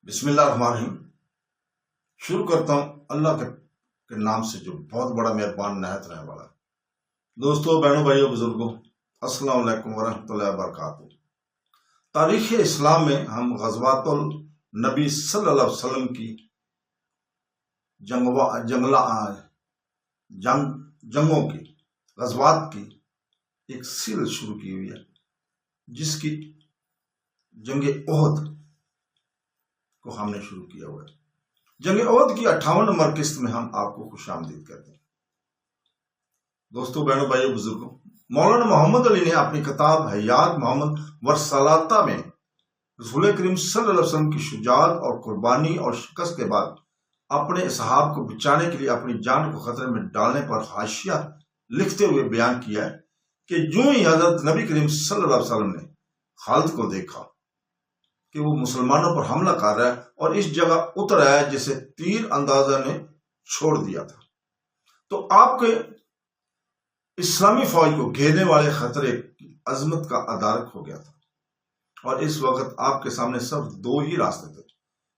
بسم اللہ الرحمن الرحیم۔ شروع کرتا ہوں اللہ کے نام سے جو بہت بڑا مہربان نہایت رہنے والا ہے۔ دوستو، بہنوں، بھائیوں، بزرگوں، السلام علیکم ورحمۃ اللہ وبرکاتہ۔ تاریخ اسلام میں ہم غزوات النبی صلی اللہ علیہ وسلم کی جنگوں کی غزوات کی ایک سلسلہ شروع کی ہوئی ہے، جس کی جنگ احد کو ہم نے شروع کیا ہوا ہے۔ جنگ احد کی 58 نمبر قسط میں ہم آپ کو خوش آمدید کرتے ہیں۔ دوستو، بہنوں، بھائیوں، بزرگوں، مولانا محمد علی نے اپنی کتاب حیات محمد ورسالاتہ میں رسول کریم صلی اللہ علیہ وسلم کی شجاعت اور قربانی اور شکست کے بعد اپنے اصحاب کو بچانے کے لیے اپنی جان کو خطرے میں ڈالنے پر حاشیہ لکھتے ہوئے بیان کیا ہے کہ جو ہی حضرت نبی کریم صلی اللہ علیہ وسلم نے خالد کو دیکھا کہ وہ مسلمانوں پر حملہ کر رہا ہے اور اس جگہ اتر آیا جسے تیر اندازہ نے چھوڑ دیا تھا، تو آپ کے اسلامی فوج کو گھیرنے والے خطرے کی عظمت کا ادارک ہو گیا تھا، اور اس وقت آپ کے سامنے صرف دو ہی راستے تھے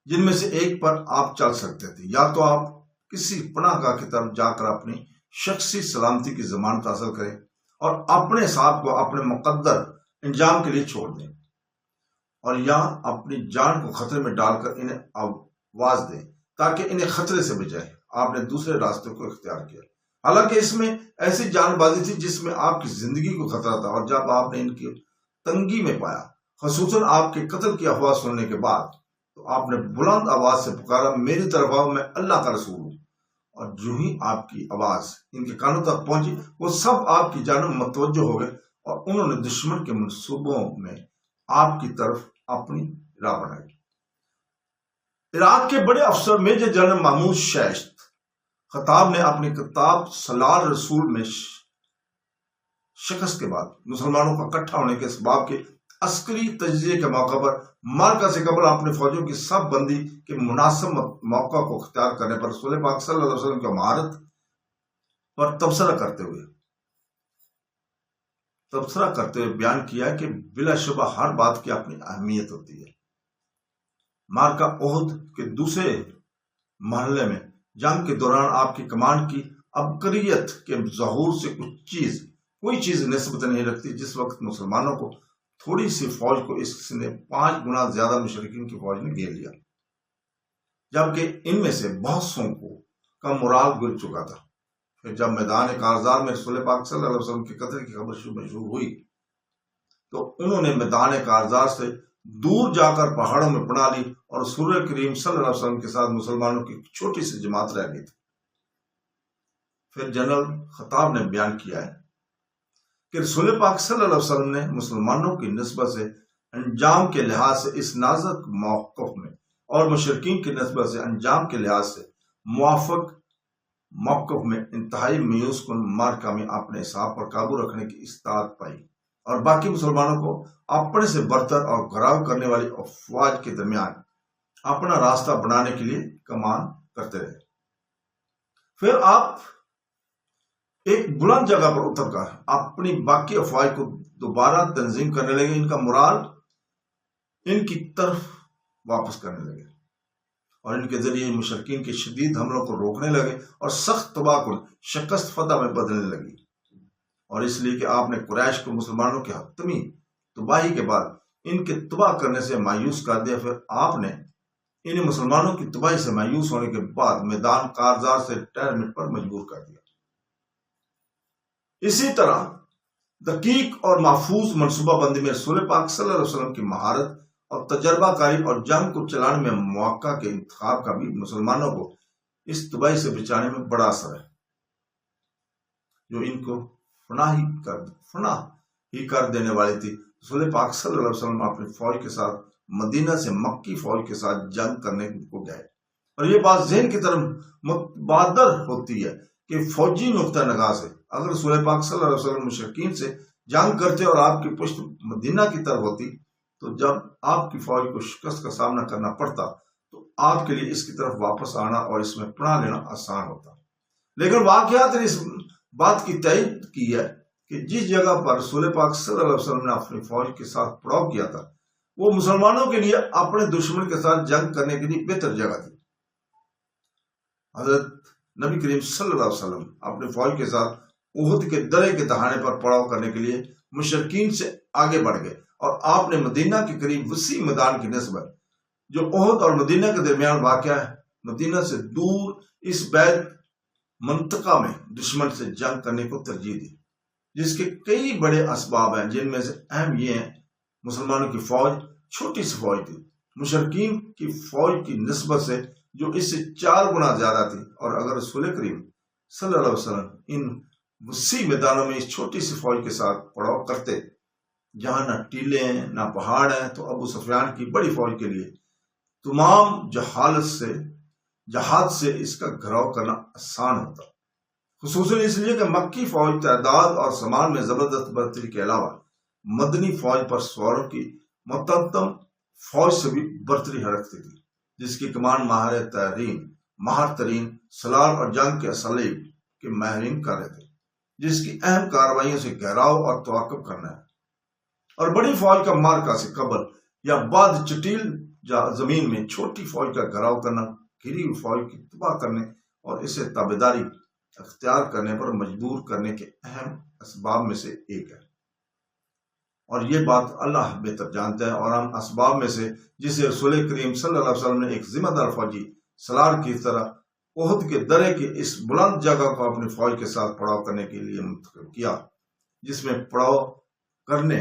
جن میں سے ایک پر آپ چل سکتے تھے۔ یا تو آپ کسی پناہ گاہ کی طرف جا کر اپنی شخصی سلامتی کی ضمانت حاصل کریں اور اپنے صاحب کو اپنے مقدر انجام کے لیے چھوڑ دیں، اور یا اپنی جان کو خطرے میں ڈال کر انہیں آواز دیں تاکہ انہیں خطرے سے بچائیں۔ آپ نے دوسرے راستے کو اختیار کیا، حالانکہ اس میں ایسی جان بازی تھی جس میں آپ کی زندگی کو خطرہ تھا، اور جب آپ نے ان کی تنگی میں پایا، خصوصاً آپ کے قتل کی افواہ سننے کے بعد، تو آپ نے بلند آواز سے پکارا، میری طرف آؤ، میں اللہ کا رسول ہوں۔ اور جو ہی آپ کی آواز ان کے کانوں تک پہنچی، وہ سب آپ کی جانب متوجہ ہو گئے، اور انہوں نے دشمن کے منصوبوں میں آپ کی طرف اپنی راہ بڑھائی۔ عراق کے بڑے افسر میجر جنرل محمود شیشت خطاب نے اپنی کتاب سلال رسول میں شکست کے بعد مسلمانوں کا اکٹھا ہونے کے اسباب کے عسکری تجزیے کے موقع پر مارکا سے قبل اپنے فوجوں کی سب بندی کے مناسب موقع کو اختیار کرنے پر رسول پاک صلی اللہ علیہ وسلم کی مہارت پر تبصرہ کرتے ہوئے بیان کیا کہ بلا شبہ ہر بات کی اپنی اہمیت ہوتی ہے۔ مارکا احد کے دوسرے مرحلے میں جنگ کے دوران آپ کی کمانڈ کی عبقریت کے ظہور سے کوئی چیز نسبت نہیں رکھتی، جس وقت مسلمانوں کو تھوڑی سی فوج کو اس نے 5 گنا زیادہ مشرکین کی فوج نے گھیر لیا، جبکہ ان میں سے بہت سو کا مورال گر چکا تھا۔ پھر جب میدان کارزار میں رسول پاک صلی اللہ علیہ وسلم کے قتل کی خبر مشہور ہوئی، تو انہوں نے میدان کارزار سے دور جا کر پہاڑوں میں پناہ لی، اور رسول کریم صلی اللہ علیہ وسلم کے ساتھ مسلمانوں کی چھوٹی سی جماعت رہ گئی تھی۔ پھر جنرل خطاب نے بیان کیا ہے کہ رسول پاک صلی اللہ علیہ وسلم نے مسلمانوں کی نسبت سے انجام کے لحاظ سے اس نازک موقف میں، اور مشرکین کی نسبت سے انجام کے لحاظ سے موافق موقف میں انتہائی مایوس کن مارکا میں اپنے اصحاب پر قابو رکھنے کی استطاعت پائی، اور باقی مسلمانوں کو اپنے سے برتر اور گھراؤ کرنے والی افواج کے درمیان اپنا راستہ بنانے کے لیے کمان کرتے رہے۔ پھر آپ ایک بلند جگہ پر اتر کر اپنی باقی افواج کو دوبارہ تنظیم کرنے لگے، ان کا مورال ان کی طرف واپس کرنے لگے، اور ان کے ذریعے مشرکین کے شدید حملوں کو روکنے لگے، اور سخت تباہ کن شکست فتح میں بدلنے لگی۔ اور اس لیے کہ آپ نے قریش کو مسلمانوں کے حتمی تباہی کے بعد ان کے تباہ کرنے سے مایوس کر دیا، پھر آپ نے انہیں مسلمانوں کی تباہی سے مایوس ہونے کے بعد میدان کارزار سے ریٹائرمنٹ پر مجبور کر دیا۔ اسی طرح دقیق اور محفوظ منصوبہ بندی میں رسول پاک صلی اللہ علیہ وسلم کی مہارت اور تجربہ کاری اور جنگ کو چلانے میں مواقع کے انتخاب کا بھی مسلمانوں کو اس تباہی سے بچانے میں بڑا اثر ہے، جو ان کو فنا ہی کر دینے والی تھی۔ رسول پاک صلی اللہ علیہ وسلم اپنی فوج کے ساتھ مدینہ سے مکی فوج کے ساتھ جنگ کرنے کو گئے، اور یہ بات ذہن کی طرف متبادر ہوتی ہے کہ فوجی نقطہ نگاہ سے اگر رسول پاک صلی اللہ علیہ وسلم مشرکین سے جنگ کرتے اور آپ کی پشت مدینہ کی طرف ہوتی، تو جب آپ کی فوج کو شکست کا سامنا کرنا پڑتا تو آپ کے لیے اس کی طرف واپس آنا اور اس میں پناہ لینا آسان ہوتا۔ لیکن واقعات نے اس بات کی تائید کی ہے کہ جس جگہ پر رسول پاک صلی اللہ علیہ وسلم نے اپنی فوج کے ساتھ پڑاؤ کیا تھا، وہ مسلمانوں کے لیے اپنے دشمن کے ساتھ جنگ کرنے کے لیے بہتر جگہ تھی۔ حضرت نبی کریم صلی اللہ علیہ وسلم اپنے فوج کے ساتھ احد کے درے کے دہانے پر پڑاؤ کرنے کے لیے مشرکین سے آگے بڑھ گئے، اور آپ نے مدینہ کے قریب وسیع میدان کی نسبت جو احد اور مدینہ کے درمیان واقع ہے، مدینہ سے دور اس بیت منطقہ میں دشمن سے جنگ کرنے کو ترجیح دی، جس کے کئی بڑے اسباب ہیں، جن میں سے اہم یہ ہیں: مسلمانوں کی فوج چھوٹی سی فوج تھی، مشرکین کی فوج کی نسبت سے جو اس سے 4 گنا زیادہ تھی، اور اگر رسول کریم صلی اللہ علیہ وسلم ان وسیع میدانوں میں اس چھوٹی سی فوج کے ساتھ پڑاؤ کرتے جہاں نہ ٹیلے ہیں نہ پہاڑ ہیں، تو ابو سفیان کی بڑی فوج کے لیے تمام جہاد سے اس کا گھراؤ کرنا آسان ہوتا، خصوصاً اس لیے کہ مکی فوج تعداد اور سامان میں زبردست برتری کے علاوہ مدنی فوج پر سواروں کی متعدد فوج سے بھی برتری رکھتی تھی، جس کی کمان ماہر ترین سلار اور جنگ کے اسالیب کے ماہرین کر رہے تھے، جس کی اہم کارروائیوں سے گھیراؤ اور تعاقب کرنا ہے، اور بڑی فوج کا مارکا سے قبل یا بعد چٹیل زمین میں چھوٹی فوج کا گھیراؤ کرنا گھری ہوئی فوج کی تباہ کرنے اور اسے تابعداری اختیار کرنے پر مجبور کرنے کے اہم اسباب میں سے ایک ہے، اور یہ بات اللہ بہتر جانتا ہے۔ اور ہم اسباب میں سے جسے رسول کریم صلی اللہ علیہ وسلم نے ایک ذمہ دار فوجی سالار کی طرح احد کے درے کی اس بلند جگہ کو اپنی فوج کے ساتھ پڑاؤ کرنے کے لیے منتخب کیا، جس میں پڑاؤ کرنے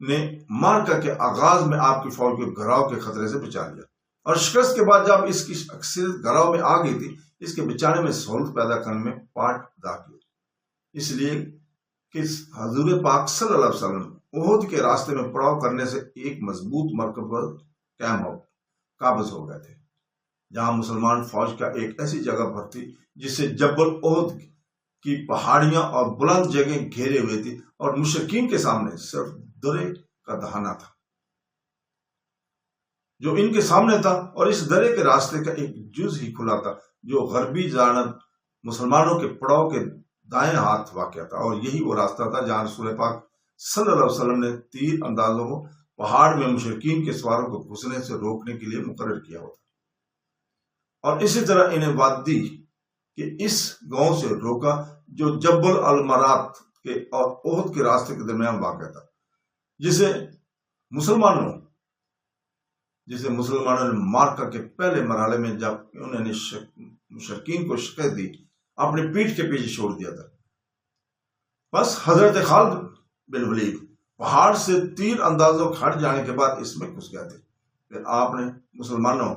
نے مارکا کے آغاز میں آپ کی فوج کو گھراؤ کے خطرے سے بچا لیا، اور شکست کے بعد جب اس کی اکثریت گھراؤ میں آ گئی تھی، اس کے بچانے میں سہولت پیدا کرنے میں پارٹ ادا کیا، اس لیے کہ حضور پاک صلی اللہ علیہ وسلم احد کے راستے میں پڑاؤ کرنے سے ایک مضبوط مرکب پر قابض ہو گئے تھے، جہاں مسلمان فوج کا ایک ایسی جگہ پر تھی جسے جبل احد کی پہاڑیاں اور بلند جگہیں گھیرے ہوئے تھی، اور مشرکین کے سامنے صرف درے کا دہانہ تھا جو ان کے سامنے تھا، اور اس درے کے راستے کا ایک جز ہی کھلا تھا جو غربی جانب مسلمانوں کے پڑاؤ کے دائیں ہاتھ واقع تھا، اور یہی وہ راستہ تھا جہاں رسول پاک صلی اللہ علیہ وسلم نے تیر اندازوں کو پہاڑ میں مشرکین کے سواروں کو گھسنے سے روکنے کے لیے مقرر کیا ہوتا، اور اسی طرح انہیں وادی کے اس گاؤں سے روکا جو جبل المرات کے اور احد کے راستے کے درمیان واقع تھا، جسے مسلمانوں نے مارکا کے پہلے مرحلے میں جب انہوں نے مشرکین کو شکست دی اپنی پیٹھ کے پیچھے چھوڑ دیا تھا۔ بس حضرت خالد بن ولید پہاڑ سے تیر اندازوں ہٹ جانے کے بعد اس میں گھس گئے تھے، پھر آپ نے مسلمانوں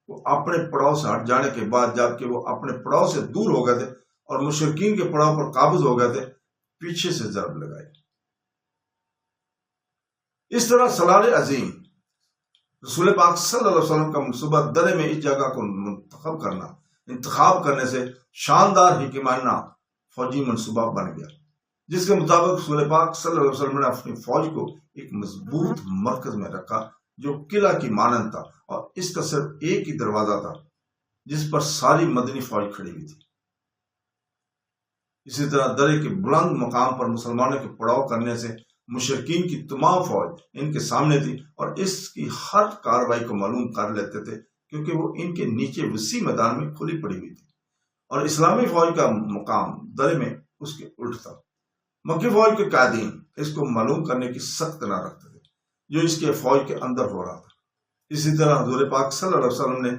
کو اپنے پڑاؤ سے ہٹ جانے کے بعد جبکہ وہ اپنے پڑاؤ سے دور ہو گئے تھے اور مشرکین کے پڑاؤ پر قابض ہو گئے تھے، پیچھے سے ضرب لگائی۔ اس طرح سلال عظیم رسول پاک صلی اللہ علیہ وسلم کا منصوبہ درے میں اس جگہ کو انتخاب کرنے سے شاندار حکمانہ فوجی منصوبہ بن گیا، جس کے مطابق رسول پاک صلی اللہ علیہ وسلم نے اپنی فوج کو ایک مضبوط مرکز میں رکھا جو قلعہ کی مانند تھا، اور اس کا صرف ایک ہی دروازہ تھا جس پر ساری مدنی فوج کھڑی ہوئی تھی۔ اسی طرح درے کے بلند مقام پر مسلمانوں کے پڑاؤ کرنے سے مشرکین کی تمام فوج ان کے سامنے تھی، اور اس کی ہر کارروائی کو معلوم کر لیتے تھے کیونکہ وہ ان کے نیچے وسیع میدان میں کھلی پڑی ہوئی تھی، اور اسلامی فوج کا مقام درے میں اس کے الٹ تھا۔ مکی فوج کے قائدین اس کو معلوم کرنے کی سخت نہ رکھتے تھے جو اس کے فوج کے اندر ہو رہا تھا۔ اسی طرح حضور پاک صلی اللہ علیہ وسلم نے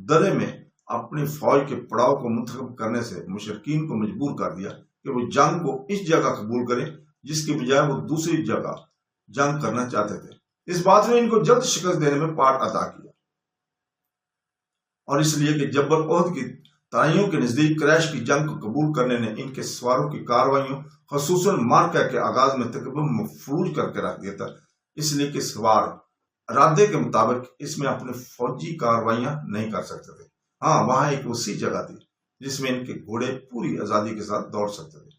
درے میں اپنی فوج کے پڑاؤ کو منتخب کرنے سے مشرکین کو مجبور کر دیا کہ وہ جنگ کو اس جگہ قبول کریں جس کی بجائے وہ دوسری جگہ جنگ کرنا چاہتے تھے۔ اس بات نے ان کو جلد شکست دینے میں پارٹ ادا کیا، اور اس لیے کہ جبل احد کی ترائیوں کے نزدیک قریش کی جنگ کو قبول کرنے نے ان کے سواروں کی کارروائیوں خصوصاً مارکا کے آغاز میں تقریباً مفلوج کر کے رکھ دیا تھا، اس لیے کہ سوار ارادے کے مطابق اس میں اپنی فوجی کارروائیاں نہیں کر سکتے تھے۔ ہاں، وہاں ایک وسیع جگہ تھی جس میں ان کے گھوڑے پوری آزادی کے ساتھ دوڑ سکتے تھے،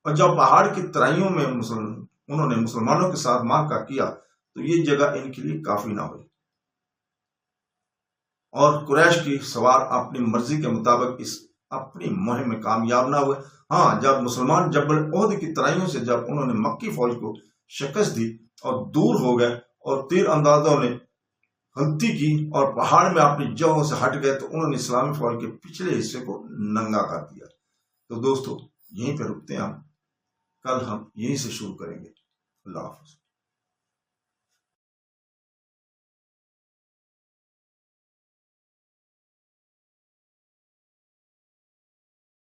اور جب پہاڑ کی ترائیوں میں انہوں نے مسلمانوں کے ساتھ مارکا کیا تو یہ جگہ ان کے لیے کافی نہ ہوئی، اور قریش کی سوار اپنی مرضی کے مطابق اس اپنی مہم میں کامیاب نہ ہوئے۔ ہاں، جب مسلمان جبل احد کی ترائیوں سے جب انہوں نے مکی فوج کو شکست دی اور دور ہو گئے اور تیر اندازوں نے غلطی کی اور پہاڑ میں اپنی جگہوں سے ہٹ گئے تو انہوں نے اسلامی فوج کے پچھلے حصے کو ننگا کر دیا۔ تو دوستو یہیں پہ رکتے ہیں ہم، کل ہم یہیں سے شروع کریں گے۔ اللہ حافظ۔